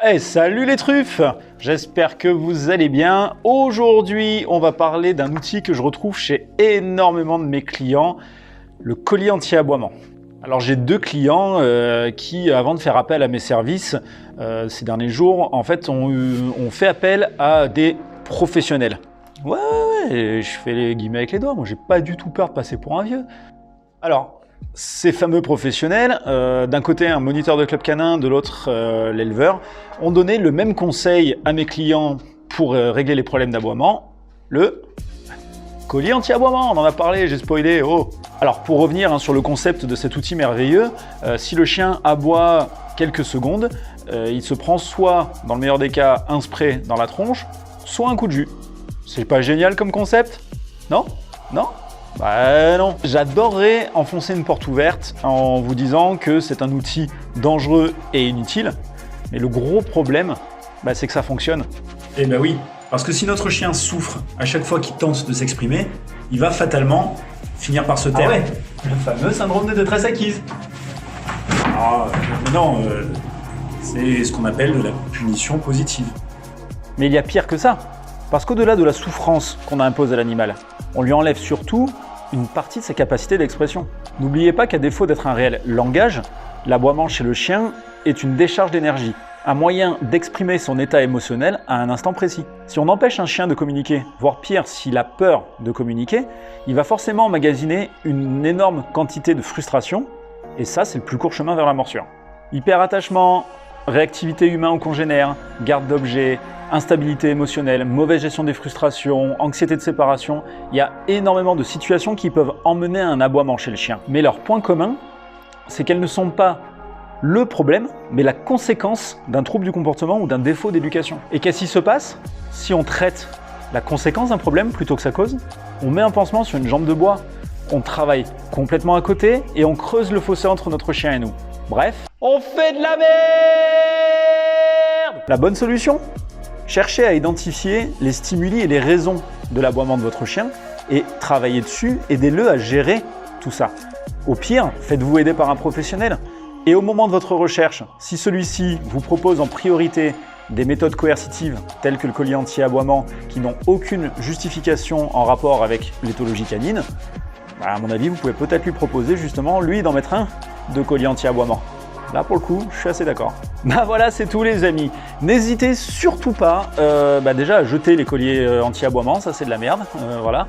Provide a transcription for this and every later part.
Hey, salut les truffes! J'espère que vous allez bien. Aujourd'hui, on va parler d'un outil que je retrouve chez énormément de mes clients, le collier anti-aboiement. Alors j'ai deux clients qui, avant de faire appel à mes services ces derniers jours, en fait, ont fait appel à des professionnels. Ouais, je fais les guillemets avec les doigts, moi j'ai pas du tout peur de passer pour un vieux. Alors, ces fameux professionnels, d'un côté un moniteur de club canin, de l'autre l'éleveur, ont donné le même conseil à mes clients pour régler les problèmes d'aboiement, le collier anti-aboiement, on en a parlé, j'ai spoilé, oh. Alors pour revenir sur le concept de cet outil merveilleux, si le chien aboie quelques secondes, il se prend soit, dans le meilleur des cas, un spray dans la tronche, soit un coup de jus. C'est pas génial comme concept? Non? Non? Bah non. J'adorerais enfoncer une porte ouverte en vous disant que c'est un outil dangereux et inutile, mais le gros problème, c'est que ça fonctionne. Eh ben oui, parce que si notre chien souffre à chaque fois qu'il tente de s'exprimer, il va fatalement finir par se taire. Ah ouais, le fameux syndrome de détresse acquise. Ah, non, c'est ce qu'on appelle de la punition positive. Mais il y a pire que ça, parce qu'au-delà de la souffrance qu'on impose à l'animal, on lui enlève surtout une partie de sa capacité d'expression. N'oubliez pas qu'à défaut d'être un réel langage, l'aboiement chez le chien est une décharge d'énergie, un moyen d'exprimer son état émotionnel à un instant précis. Si on empêche un chien de communiquer, voire pire, s'il a peur de communiquer, il va forcément emmagasiner une énorme quantité de frustration, et ça, c'est le plus court chemin vers la morsure. Hyperattachement, réactivité humain ou congénère, garde d'objets, instabilité émotionnelle, mauvaise gestion des frustrations, anxiété de séparation, il y a énormément de situations qui peuvent emmener à un aboiement chez le chien. Mais leur point commun, c'est qu'elles ne sont pas le problème, mais la conséquence d'un trouble du comportement ou d'un défaut d'éducation. Et qu'est-ce qui se passe si on traite la conséquence d'un problème plutôt que sa cause? On met un pansement sur une jambe de bois, on travaille complètement à côté et on creuse le fossé entre notre chien et nous. Bref, on fait de la merde! La bonne solution? Cherchez à identifier les stimuli et les raisons de l'aboiement de votre chien et travaillez dessus, aidez-le à gérer tout ça. Au pire, faites-vous aider par un professionnel. Et au moment de votre recherche, si celui-ci vous propose en priorité des méthodes coercitives telles que le collier anti-aboiement qui n'ont aucune justification en rapport avec l'éthologie canine, à mon avis, vous pouvez peut-être lui proposer justement, lui, d'en mettre un de collier anti-aboiement. Là, pour le coup, je suis assez d'accord. Voilà, c'est tout les amis. N'hésitez surtout pas déjà à jeter les colliers anti-aboiement, ça c'est de la merde, voilà.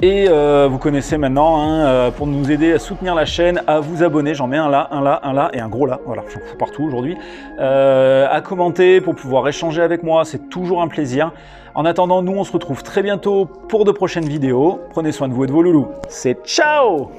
Et vous connaissez maintenant, pour nous aider à soutenir la chaîne, à vous abonner, j'en mets un là et un gros là, voilà, j'en fous partout aujourd'hui. À commenter pour pouvoir échanger avec moi, c'est toujours un plaisir. En attendant, nous on se retrouve très bientôt pour de prochaines vidéos. Prenez soin de vous et de vos loulous. C'est ciao!